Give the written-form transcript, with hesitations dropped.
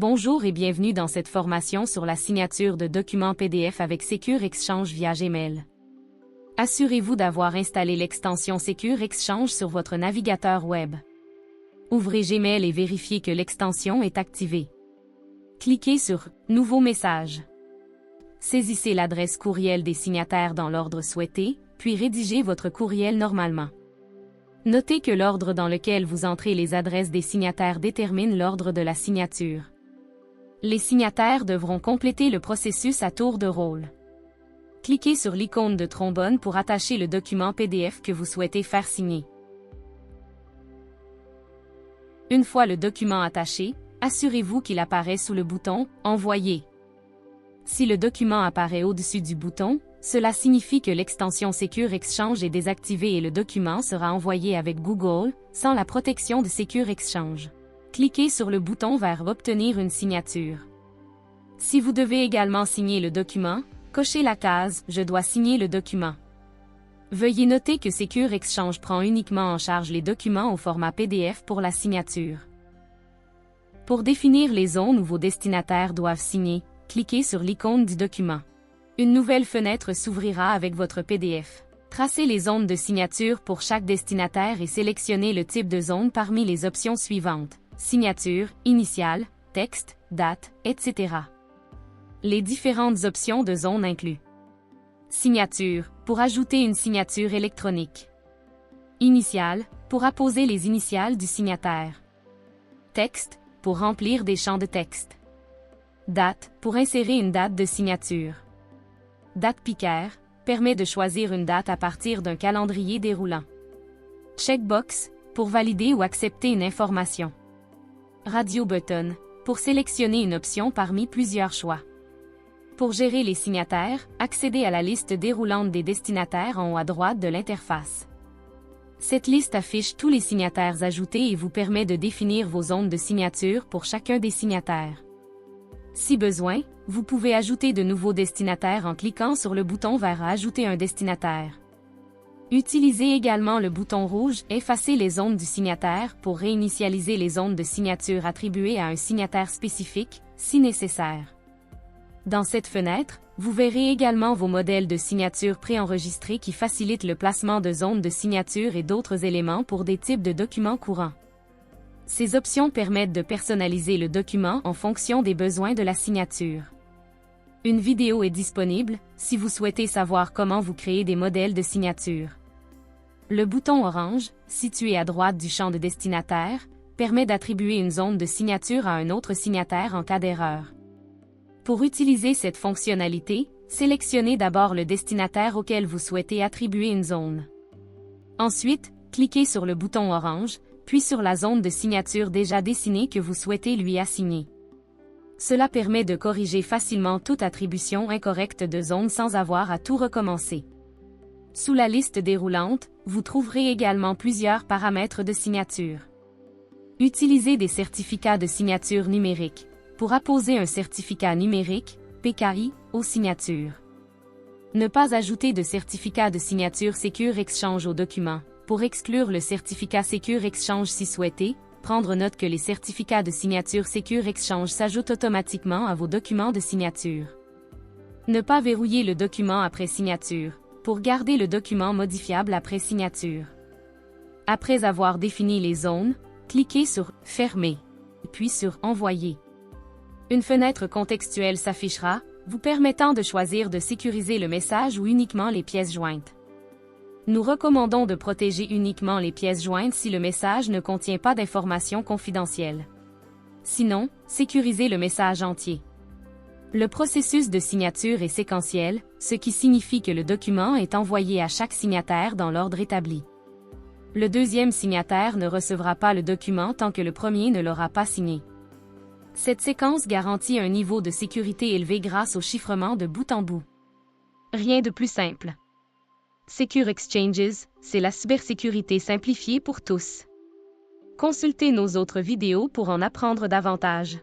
Bonjour et bienvenue dans cette formation sur la signature de documents PDF avec Secure Exchange via Gmail. Assurez-vous d'avoir installé l'extension Secure Exchange sur votre navigateur web. Ouvrez Gmail et vérifiez que l'extension est activée. Cliquez sur « Nouveau message ». Saisissez l'adresse courriel des signataires dans l'ordre souhaité, puis rédigez votre courriel normalement. Notez que l'ordre dans lequel vous entrez les adresses des signataires détermine l'ordre de la signature. Les signataires devront compléter le processus à tour de rôle. Cliquez sur l'icône de trombone pour attacher le document PDF que vous souhaitez faire signer. Une fois le document attaché, assurez-vous qu'il apparaît sous le bouton « Envoyer ». Si le document apparaît au-dessus du bouton, cela signifie que l'extension Secure Exchange est désactivée et le document sera envoyé avec Google, sans la protection de Secure Exchange. Cliquez sur le bouton vers « Obtenir une signature ». Si vous devez également signer le document, cochez la case « Je dois signer le document ». Veuillez noter que Secure Exchange prend uniquement en charge les documents au format PDF pour la signature. Pour définir les zones où vos destinataires doivent signer, cliquez sur l'icône du document. Une nouvelle fenêtre s'ouvrira avec votre PDF. Tracez les zones de signature pour chaque destinataire et sélectionnez le type de zone parmi les options suivantes: signature, initiale, texte, date, etc. Les différentes options de zone incluent: signature, pour ajouter une signature électronique. Initiale, pour apposer les initiales du signataire. Texte, pour remplir des champs de texte. Date, pour insérer une date de signature. Date piqueur, permet de choisir une date à partir d'un calendrier déroulant. Checkbox, pour valider ou accepter une information. Radio button, pour sélectionner une option parmi plusieurs choix. Pour gérer les signataires, accédez à la liste déroulante des destinataires en haut à droite de l'interface. Cette liste affiche tous les signataires ajoutés et vous permet de définir vos zones de signature pour chacun des signataires. Si besoin, vous pouvez ajouter de nouveaux destinataires en cliquant sur le bouton vers « Ajouter un destinataire ». Utilisez également le bouton rouge « Effacer les zones du signataire » pour réinitialiser les zones de signature attribuées à un signataire spécifique, si nécessaire. Dans cette fenêtre, vous verrez également vos modèles de signature préenregistrés qui facilitent le placement de zones de signature et d'autres éléments pour des types de documents courants. Ces options permettent de personnaliser le document en fonction des besoins de la signature. Une vidéo est disponible, si vous souhaitez savoir comment vous créez des modèles de signature. Le bouton orange, situé à droite du champ de destinataire, permet d'attribuer une zone de signature à un autre signataire en cas d'erreur. Pour utiliser cette fonctionnalité, sélectionnez d'abord le destinataire auquel vous souhaitez attribuer une zone. Ensuite, cliquez sur le bouton orange, puis sur la zone de signature déjà dessinée que vous souhaitez lui assigner. Cela permet de corriger facilement toute attribution incorrecte de zone sans avoir à tout recommencer. Sous la liste déroulante, vous trouverez également plusieurs paramètres de signature. Utilisez des certificats de signature numérique pour apposer un certificat numérique, PKI, aux signatures. Ne pas ajouter de certificat de signature Secure Exchange au document. Pour exclure le certificat Secure Exchange si souhaité, prendre note que les certificats de signature Secure Exchange s'ajoutent automatiquement à vos documents de signature. Ne pas verrouiller le document après signature, pour garder le document modifiable après signature. Après avoir défini les zones, cliquez sur « Fermer » puis sur « Envoyer ». Une fenêtre contextuelle s'affichera, vous permettant de choisir de sécuriser le message ou uniquement les pièces jointes. Nous recommandons de protéger uniquement les pièces jointes si le message ne contient pas d'informations confidentielles. Sinon, sécurisez le message entier. Le processus de signature est séquentiel, ce qui signifie que le document est envoyé à chaque signataire dans l'ordre établi. Le deuxième signataire ne recevra pas le document tant que le premier ne l'aura pas signé. Cette séquence garantit un niveau de sécurité élevé grâce au chiffrement de bout en bout. Rien de plus simple. Secure Exchanges, c'est la cybersécurité simplifiée pour tous. Consultez nos autres vidéos pour en apprendre davantage.